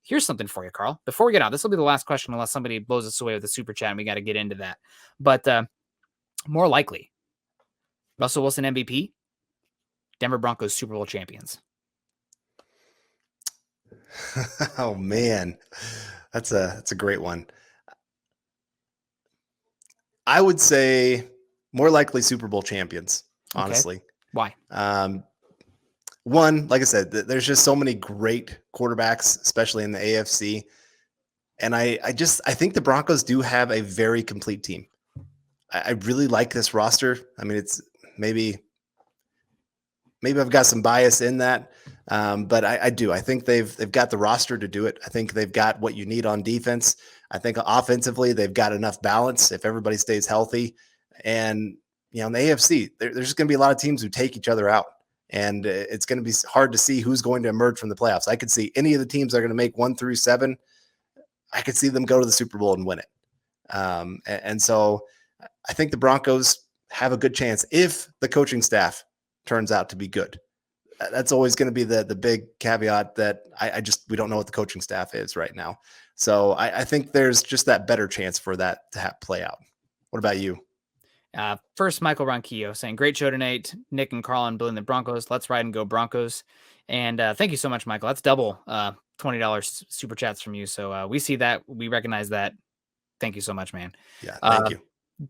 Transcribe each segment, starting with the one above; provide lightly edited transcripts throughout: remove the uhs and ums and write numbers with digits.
here's something for you, Carl. Before we get out, this will be the last question unless somebody blows us away with a super chat and we got to get into that. But more likely, Russell Wilson MVP, Denver Broncos Super Bowl champions. Oh man, that's a great one. I would say more likely Super Bowl champions, honestly. Okay. Why? One, like I said, there's just so many great quarterbacks, especially in the AFC. And I think the Broncos do have a very complete team. I really like this roster. I mean, it's maybe I've got some bias in that, but I do. I think they've got the roster to do it. I think they've got what you need on defense. I think offensively they've got enough balance if everybody stays healthy. And in the AFC, there's just going to be a lot of teams who take each other out, and it's going to be hard to see who's going to emerge from the playoffs. I could see any of the teams that are going to make 1 through 7. I could see them go to the Super Bowl and win it. And so I think the Broncos have a good chance if the coaching staff turns out to be good. That's always going to be the big caveat that we don't know what the coaching staff is right now. So I think there's just that better chance for that to play out. What about you? First, Michael Ronquillo saying, great show tonight. Nick and Carl and Bill and the Broncos. Let's ride and go Broncos. And thank you so much, Michael. That's double $20 super chats from you. So we see that. We recognize that. Thank you so much, man. Yeah, thank you.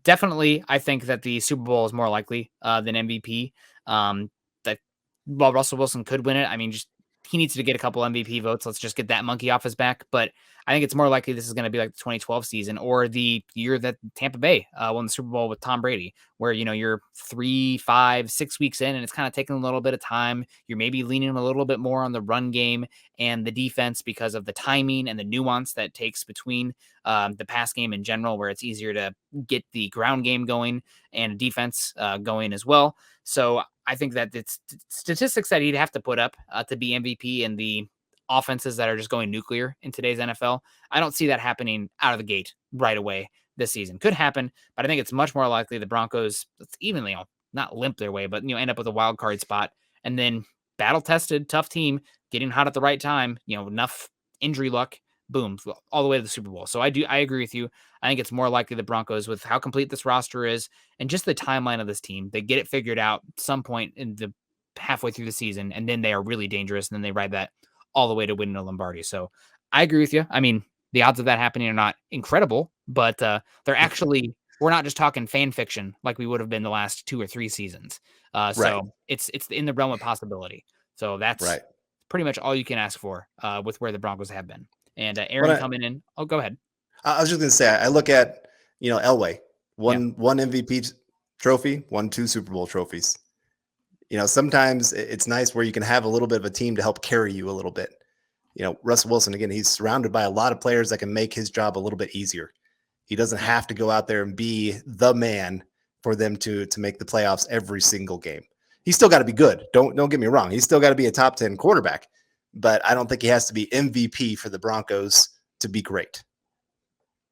Definitely, I think that the Super Bowl is more likely than MVP. That while Russell Wilson could win it, I mean, just he needs to get a couple MVP votes. Let's just get that monkey off his back. But I think it's more likely this is going to be like the 2012 season or the year that Tampa Bay won the Super Bowl with Tom Brady, where, you're 3, 5, 6 weeks in and it's kind of taking a little bit of time. You're maybe leaning a little bit more on the run game and the defense because of the timing and the nuance that takes between the pass game in general, where it's easier to get the ground game going and defense going as well. So I think that it's statistics that he'd have to put up to be MVP and the offenses that are just going nuclear in today's NFL. I don't see that happening out of the gate right away this season. Could happen, but I think it's much more likely the Broncos even, not limp their way, but, end up with a wild card spot and then battle-tested, tough team, getting hot at the right time, enough injury luck, boom, all the way to the Super Bowl. So I agree with you. I think it's more likely the Broncos with how complete this roster is and just the timeline of this team. They get it figured out at some point in the halfway through the season, and then they are really dangerous, and then they ride that all the way to winning a Lombardi. So I agree with you. I mean, the odds of that happening are not incredible, but they're actually, we're not just talking fan fiction like we would have been the last 2 or 3 seasons. So it's in the realm of possibility. So that's pretty much all you can ask for with where the Broncos have been. And Aaron coming in. Oh, go ahead. I was just going to say, I look at, Elway, one MVP trophy, won 2 Super Bowl trophies. Sometimes it's nice where you can have a little bit of a team to help carry you a little bit. Russell Wilson, again, he's surrounded by a lot of players that can make his job a little bit easier. He doesn't have to go out there and be the man for them to make the playoffs every single game. He's still got to be good. Don't get me wrong. He's still got to be a top 10 quarterback, but I don't think he has to be MVP for the Broncos to be great.